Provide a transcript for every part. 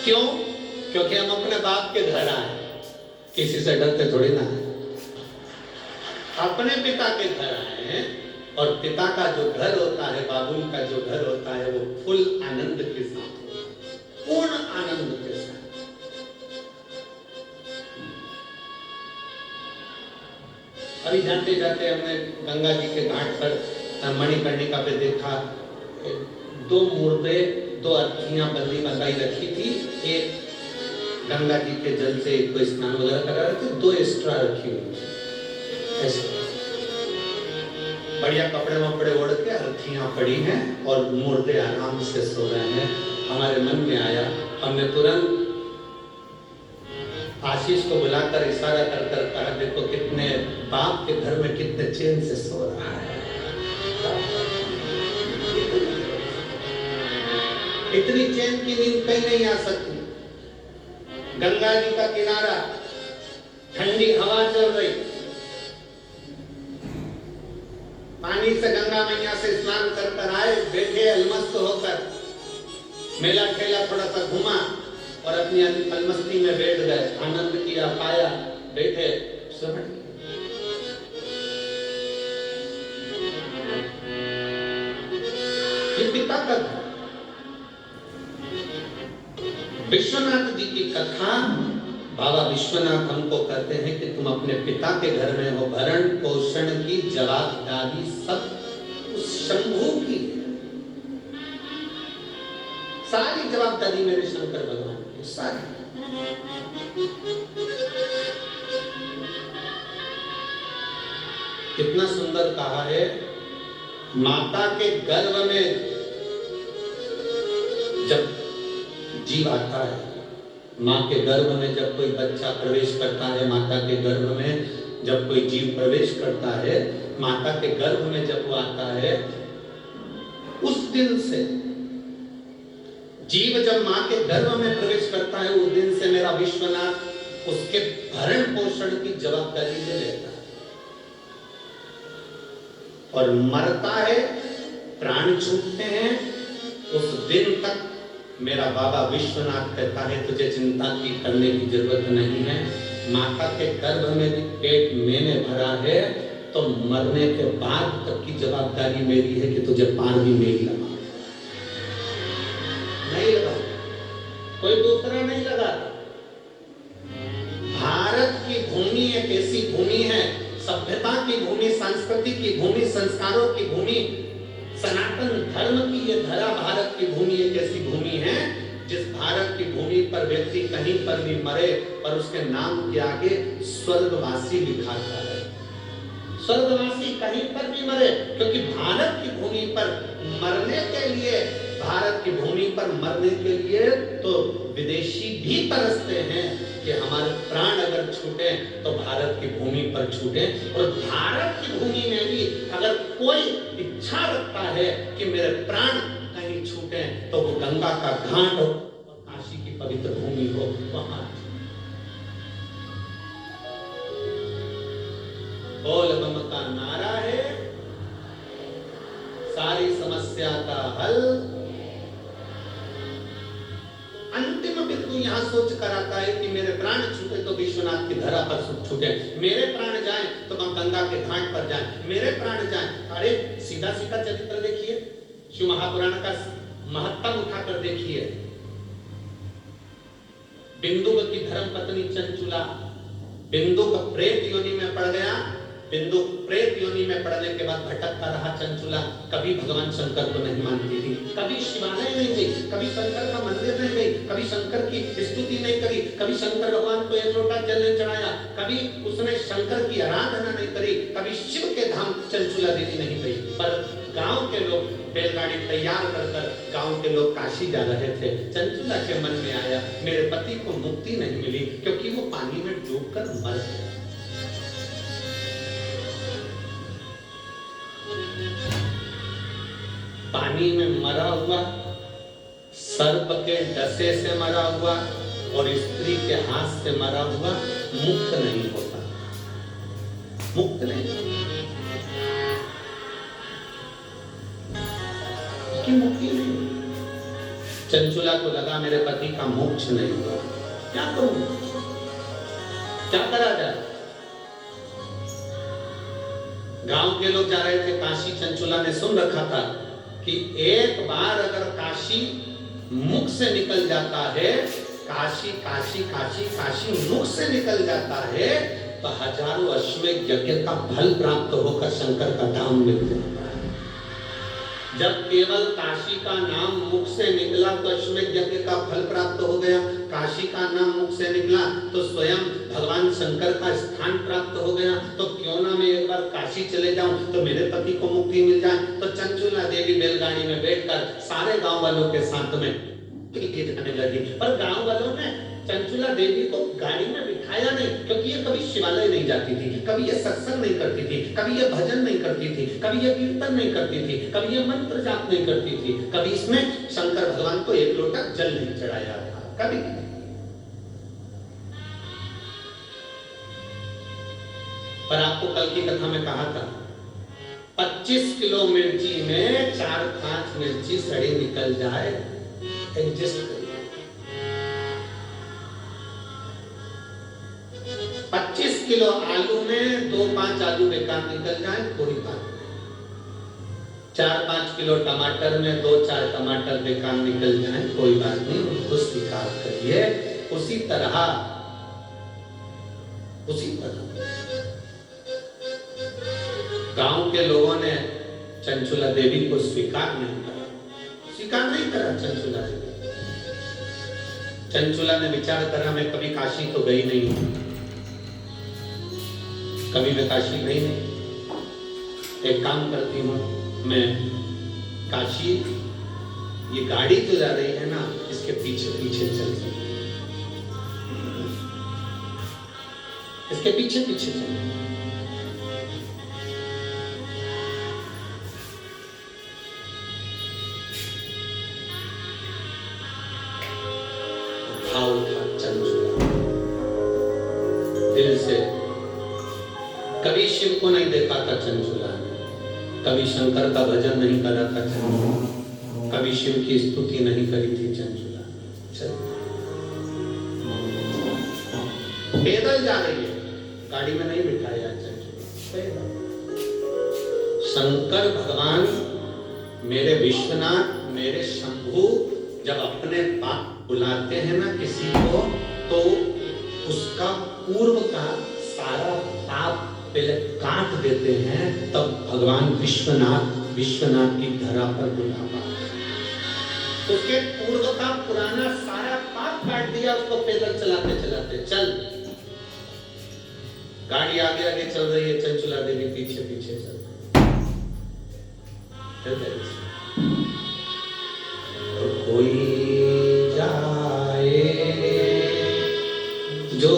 क्यों? क्योंकि हम अपने बाप के घर आए, किसी से डरते थोड़ी ना है। अपने पिता के घर आए हैं, और पिता का जो घर होता है, बाबुल का जो घर होता है, वो फुल आनंद के साथ होता है, पूर्ण आनंद के साथ। अभी जाते जाते हमने गंगा जी के घाट पर मणिकर्णिका पे देखा, दो मुर्दे, दो अर्थियां बंदी बंधाई रखी थी। एक गंगा जी के जल से कोई स्नान वगैरह करा रहे थे, दो एक्स्ट्रा रखी हुई ऐसे बढ़िया कपड़े वपड़े ओढ़ के अर्थियां पड़ी हैं और मुर्दे आराम से सो रहे हैं। हमारे मन में आया, हमने तुरंत आशीष को बुलाकर इशारा कर कर कहा, देखो कितने बाप के घर में कितने चैन से सो रहा है। इतनी चैन की नींद कहीं नहीं आ सकती। गंगा जी का किनारा, ठंडी हवा चल रही, पानी से गंगा मैया से स्नान कर कर आए, बैठे अलमस्त होकर, मेला ठेला थोड़ा सा घुमा और अपनी अलमस्ती में बैठ गए, आनंद किया, पाया, बैठे, समझ। ये पिता का था। विश्वनाथ जी की कथा, बाबा विश्वनाथ हमको कहते हैं कि तुम अपने पिता के घर में हो, भरण पोषण की जवाबदारी सब उस शंभू की, सारी जवाबदारी मेरे शंकर भगवान की, सारी। कितना सुंदर कहा है, माता के गर्भ में जब जीव आता है, माँ के गर्भ में जब कोई बच्चा प्रवेश करता है, माता के गर्भ में जब कोई जीव प्रवेश करता है, माता के गर्भ में जब वो आता है, उस दिन से जीव जब माँ के गर्भ में प्रवेश करता है, उस दिन से मेरा विश्वनाथ उसके भरण पोषण की जवाबदारी ले लेता है। और मरता है, प्राण छूटते हैं, उस दिन तक मेरा बाबा विश्वनाथ कहता है तुझे चिंता की करने की जरूरत नहीं है। माता के गर्भ में भी पेट मैंने भरा है, तो मरने के बाद तक की जवाबदारी मेरी है कि तुझे पार भी मेरी लगा, नहीं लगा, कोई दूसरा नहीं लगा। भारत की भूमि एक ऐसी भूमि है, सभ्यता की भूमि, संस्कृति की भूमि, संस्कारों की भूमि, सनातन धर्म की ये धरा भारत की भूमि एक ऐसी भूमि है जिस भारत की भूमि पर व्यक्ति कहीं पर भी मरे पर उसके नाम के आगे स्वर्गवासी लिखा था है। स्वर्गवासी कहीं पर भी मरे, क्योंकि भारत की भूमि पर मरने के लिए, भारत की भूमि पर मरने के लिए तो विदेशी भी तरसते हैं कि हमारे प्राण अगर छूटे तो भारत की भूमि पर छूटे। और भारत की भूमि में भी अगर कोई इच्छा रखता है कि मेरे प्राण कहीं छूटे तो वो गंगा का घाट हो और काशी की पवित्र भूमि हो, वहां बोल बम का नारा है, सारी समस्या का हल। अंतिम बिंदु यहाँ सोच कर आता है कि मेरे प्राण छूटे तो विश्वनाथ की धरा पर छूटे, मेरे प्राण जाए तो हम गंगा के घाट पर जाए, मेरे प्राण जाए। अरे सीधा सीधा चरित्र देखिए, शिव महापुराण का महत्तम उठाकर देखिए। बिंदु की धर्म पत्नी चंचुला, बिंदु का प्रेत योनि में पड़ गया, बिंदु प्रेत योनि में पड़ने के बाद भटकता रहा चंचुला, कभी भगवान शंकर को नहीं मानती थी, कभी शिवालय नहीं गई, कभी शंकर का मंदिर नहीं गई, कभी शंकर की स्तुति नहीं करी, कभी शंकर भगवान को एक लोटा जल नहीं चढ़ाया, कभी उसने शंकर की आराधना नहीं करी, कभी शिव के धाम चंचुला देवी नहीं गई। पर गांव के लोग बैलगाड़ी तैयार कर गांव के लोग काशी जा रहे थे। चंचुला के मन में आया मेरे पति को मुक्ति नहीं मिली क्योंकि वो पानी में डूबकर मर गए। पानी में मरा हुआ, सर्प के डसे से मरा हुआ और स्त्री के हाथ से मरा हुआ मुक्त नहीं होता, मुक्त नहीं, मुक्ति नहीं। चंचुला को लगा मेरे पति का मोक्ष नहीं हुआ, क्या करूं, क्या करा जाए। गांव के लोग जा रहे थे काशी, चंचुला ने सुन रखा था कि एक बार अगर काशी मुख से निकल जाता है, काशी काशी काशी काशी मुख से निकल जाता है, तो हजारों अश्वमेध यज्ञ का फल प्राप्त होकर शंकर का धाम मिल जाता है। जब केवल काशी का नाम मुख से निकला तो अश्वमेध यज्ञ का फल प्राप्त हो गया, काशी का नाम मुख से निकला तो स्वयं भगवान शंकर का स्थान प्राप्त हो गया। तो क्यों ना मैं एक बार काशी चले जाऊं तो मेरे पति को मुक्ति मिल जाए। तो चंचुला देवी बैलगाड़ी में बैठकर सारे गांव वालों के साथ में जाने लगी, पर गांव वालों ने चंचुला देवी को गाड़ी में बिठाया नहीं, क्योंकि ये कभी शिवालय नहीं जाती थी, कभी ये सत्संग नहीं करती थी, कभी ये भजन नहीं करती थी, कभी ये कीर्तन नहीं करती थी, कभी ये मंत्र जाप नहीं करती थी, कभी इसमें शंकर भगवान को एक लोटा जल नहीं चढ़ाया था, कभी। पर आपको कल की कथा में कहा था 25 किलो मिर्ची में 4-5 मिर्ची सड़ी निकल जाए, एडजस्ट करिए। 25 किलो आलू में 2-5 आलू बेकार निकल जाए, कोई बात नहीं। 4-5 किलो टमाटर में 2-4 टमाटर बेकार निकल जाए, कोई बात नहीं, उसको स्वीकार करिए। उसी तरह गांव के लोगों ने चंचुला देवी को स्वीकार नहीं करा चंचुला देवी। चंचुला ने विचार करा मैं कभी काशी तो गई नहीं, कभी मैं काशी गई नहीं। एक काम करती हूँ, मैं काशी, ये गाड़ी जो जा रही है ना, इसके पीछे पीछे चलती हूँ, इसके पीछे पीछे चलती। भाव था चंचुला दिल से। कभी शिव को नहीं देखा था चंचुला, कभी शंकर का भजन नहीं करा था चंचुला, कभी शिव की स्तुति नहीं करी थी चंचुला। पैदल जा रही है, गाड़ी में नहीं बिठाया चंचुला। शंकर भगवान मेरे विश्वनाथ, मेरे शंभु जब अपने पास बुलाते हैं ना किसी को, तो उसका पूर्व का सारा पाप पहले काट देते हैं, तब भगवान विश्वनाथ की धरा पर बुला पाते। तो उसके पूर्व का पुराना सारा पाप काट दिया, उसको पैदल चलाते चलाते चल। गाड़ी आगे आगे चल रही है, चंचुला देवी पीछे पीछे चल रही। तो कोई जाए जो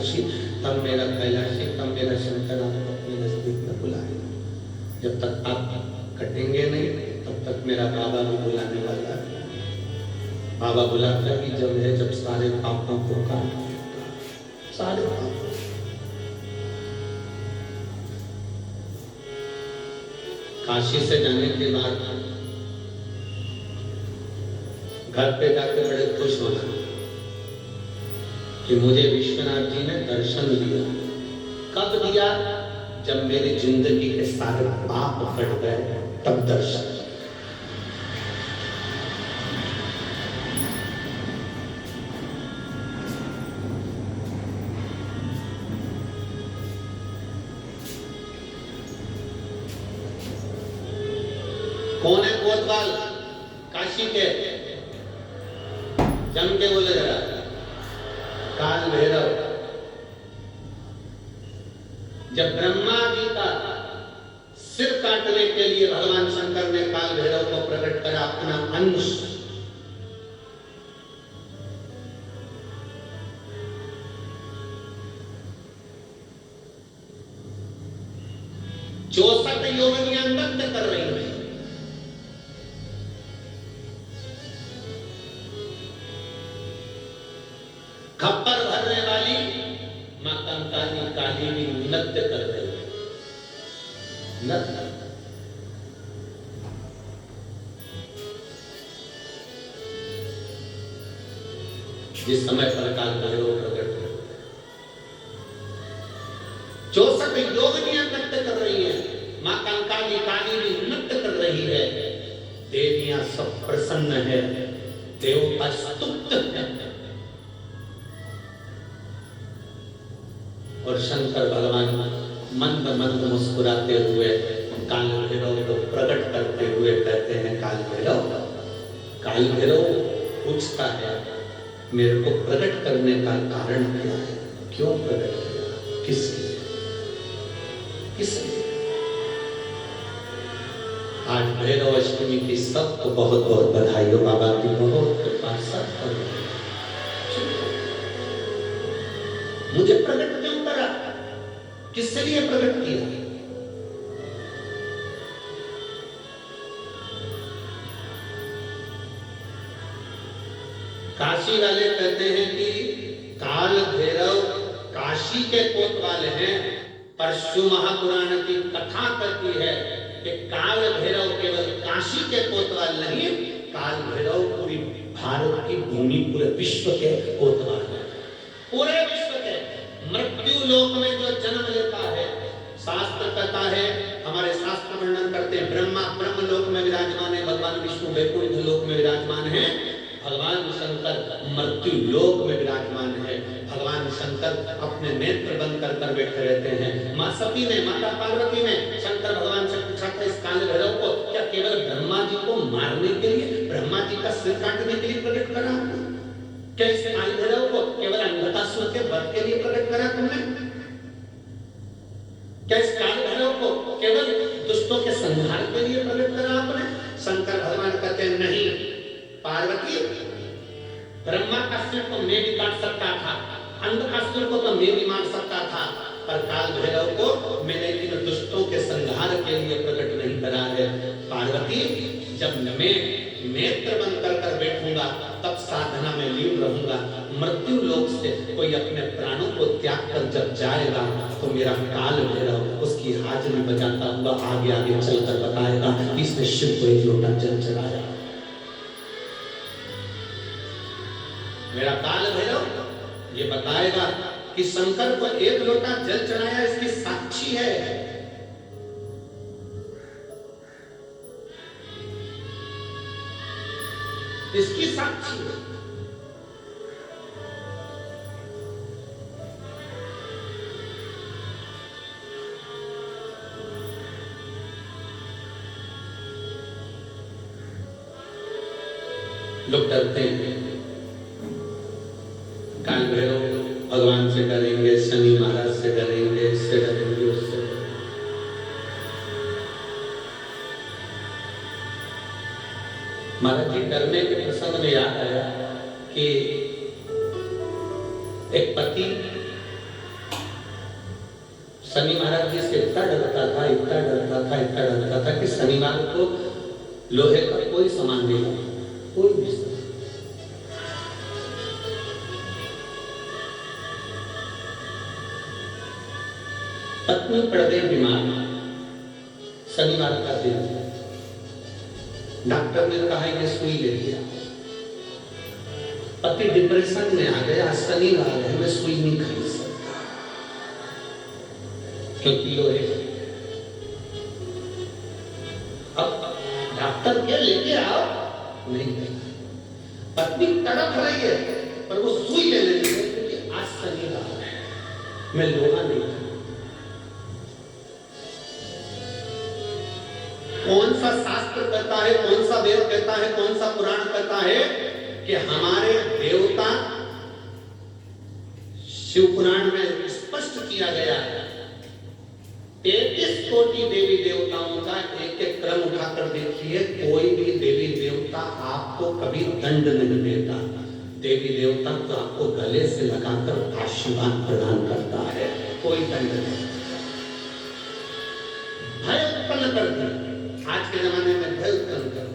काशी, तब मेरा कैलाशी, तब मेरा शंकर आपको अपने नजदीक में बुलाएगा। जब तक आप कटेंगे नहीं तब तक मेरा बाबा भी बुलाने वाला है। बाबा बुलाता ही जब है जब सारे पापों को काट देता, सारे पापों। काशी से जाने के बाद घर पे जाकर बड़े खुश होना कि मुझे विश्वनाथ जी ने दर्शन दिया। कब दिया? जब मेरी जिंदगी के सारे पाप कट गए, तब दर्शन। कौन है कोतवाल काशी के? जम के बोले जरा। काल भैरव। जब ब्रह्मा जी का सिर काटने के लिए भगवान शंकर ने काल भैरव को प्रकट करा अपना अंश, चौसठ योगिनियां नृत्य कर रही हैं। खप्पर भरने वाली मां कंकाली काली भी नृत्य कर रही है। नृत्य जिस समय पर काल भैरव प्रकट हुए, 64 योगिनियां नृत्य कर रही है, मां कंकाली काली भी नृत्य कर रही है। देवियां सब प्रसन्न है, देवता स्तुत है। और शंकर भगवान मंद मंद मुस्कुराते हुए काल भैरव को प्रकट करते हुए कहते हैं, काल भैरव। काल भैरव पूछता है, मेरे को प्रकट करने का कारण क्या है? क्यों प्रकट किया? किस लिए? किस लिए? आज भैरव अष्टमी की सबको बहुत बहुत बधाई हो। बाबा की बहुत कृपा सब पर। मुझे प्रकट क्यों करा? किसके लिए प्रकट किया? काशी वाले कहते हैं कि काल भैरव काशी के कोतवाल हैं, पर शिव महापुराण की कथा कहती है कि काल भैरव केवल काशी के कोतवाल नहीं, काल भैरव पूरी भारत की भूमि, पूरे विश्व के कोतवाल है। पूरे विश्व के मृत्यु लोक में जो जन्म लेता है, शास्त्र कहता है, हमारे शास्त्र वर्णन करते हैं, ब्रह्मा ब्रह्म लोक में विराजमान है, भगवान विष्णु वैकुंठ लोक में विराजमान है, भगवान शंकर मृत्यु लोक में विराजमान है। भगवान शंकर अपने नेत्र बंद कर कर बैठे रहते हैं। मां सती ने, माता पार्वती ने शंकर भगवान से पूछा था इस काल भैरव को क्या केवल ब्रह्मा जी को मारने के लिए, ब्रह्मा जी का सिर काटने के लिए प्रकट करा? क्या इस काल भैरव को केवल अंधकासुर के वध के लिए प्रकट करा तुमने? क्या इस काल भैरव को केवल दुष्टों के संहार के लिए प्रकट करा आपने? शंकर भगवान कहते हैं, नहीं पार्वती, ब्रह्मा का सिर तो मैं भी काट सकता था, अंधकासुर को तो मैं भी मार सकता था, पर काल भैरव को मैंने इन दुष्टों के संहार के लिए प्रकट नहीं करा है। पार्वती, जब मैं नेत्र बंद कर कर बैठूंगा तब साधना में लीन रहूंगा। मृत्यु लोक से कोई अपने प्राणों को त्याग कर जब जाएगा तो मेरा काल भैरव उसकी हाजिरी बजाता हुआ आगे आगे चलकर बताएगा कि इसने शिव को एक लोटा जल चढ़ाया। मेरा काल भैरव ये बताएगा कि शंकर को एक लोटा जल चढ़ाया, इसकी साक्षी है। इसकी साक्षी है। लोग डरते हैं, काल भैरव भगवान से डरेंगे, शनि महाराज से डरेंगे, इससे डरेंगे, उससे। महाराज जी डरने के प्रसंग में याद आया कि एक पति शनि महाराज जी से इतना डरता था, इतना डरता था, इतना डरता था कि शनिवार को लोहे का कोई सामान नहीं लाया, कोई भी सामान। पत्नी पड़ गई बीमार, शनिवार का दिन, डॉक्टर ने कहा कि सुई ले लिया। पति डिप्रेशन में आ गया, शनिवार है, मैं सुई नहीं खरीद सकता क्योंकि लोहे। अब डॉक्टर क्या लेके आओ, नहीं देगा। पत्नी तड़प रही है पर वो सुई ले लेती है क्योंकि आज शनिवार है, मैं लोहा नहीं खरीद। कौन सा शास्त्र कहता है, कौन सा वेद कहता है, कौन सा पुराण कहता है कि हमारे देवता, शिव पुराण में स्पष्ट किया गया है 33 कोटि देवी देवताओं का एक एक क्रम उठाकर देखिए, कोई भी देवी देवता आपको कभी दंड नहीं देता। देवी देवता तो आपको गले से लगाकर आशीर्वाद प्रदान करता है, कोई दंड नहीं। भय उत्पन्न करती है, आज के जमाने में भय उत्पन्न कर,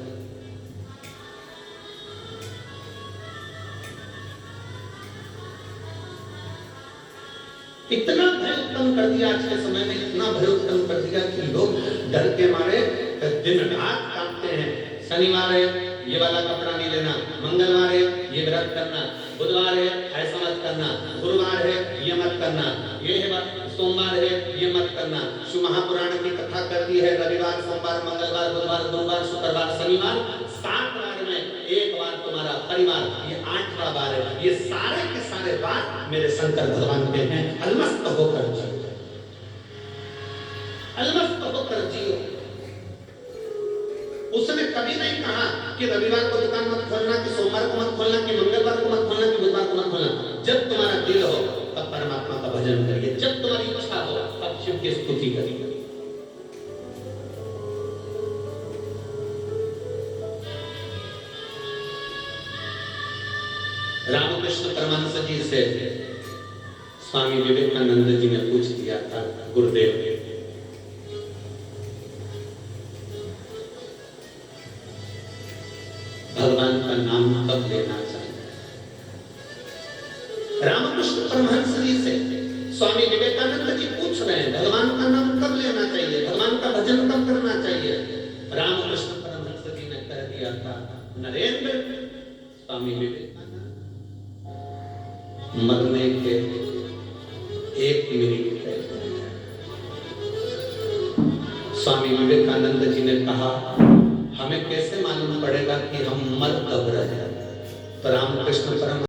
इतना भय उत्पन्न कर दिया आज के समय में, इतना भय उत्पन्न कर दिया कि लोग डर के मारे दिन रात कांपते हैं। शनिवार है ये वाला कपड़ा नहीं लेना, मंगलवार है ये व्रत करना, बुधवार है ऐसा मत करना, गुरुवार है ये मत करना, ये है सोमवार है ये मत करना। शिव महापुराण की कथा करती है रविवार, सोमवार, मंगलवार, बुधवार, गुरुवार, शुक्रवार, शनिवार, 7 बार में एक बार तुम्हारा परिवार, ये 8वां बार है। ये सारे के सारे बार मेरे शंकर भगवान के हैं। अलमस्त होकर जियो, अलमस्त होकर जियो। उसने कभी नहीं कहा कि रविवार को दुकान मत खोलना, कि सोमवार को मत खोलना, कि मंगलवार को मत खोलना, कि बुधवार को मत खोलना। जब तुम्हारा दिल हो तब परमात्मा का भजन करिए, जब तुम्हारी इच्छा हो तब शिव की स्तुति करिए। रामकृष्ण परमहंस जी से स्वामी विवेकानंद जी ने पूछ दिया था, गुरुदेव भगवान का नाम कब लेना चाहिए? रामकृष्ण परमहंस जी से स्वामी विवेकानंद जी पूछ रहे हैं भगवान का नाम कब लेना चाहिए, भगवान का भजन कब करना चाहिए? रामकृष्ण परमहंस जी ने कह दिया था, नरेंद्र, स्वामी विवेकानंद मरने के 1 मिनट पहले स्वामी विवेकानंद जी ने कहा, हमें कैसे मालूम पड़ेगा कि हम मर कब रहे? तो रामकृष्ण परमहंस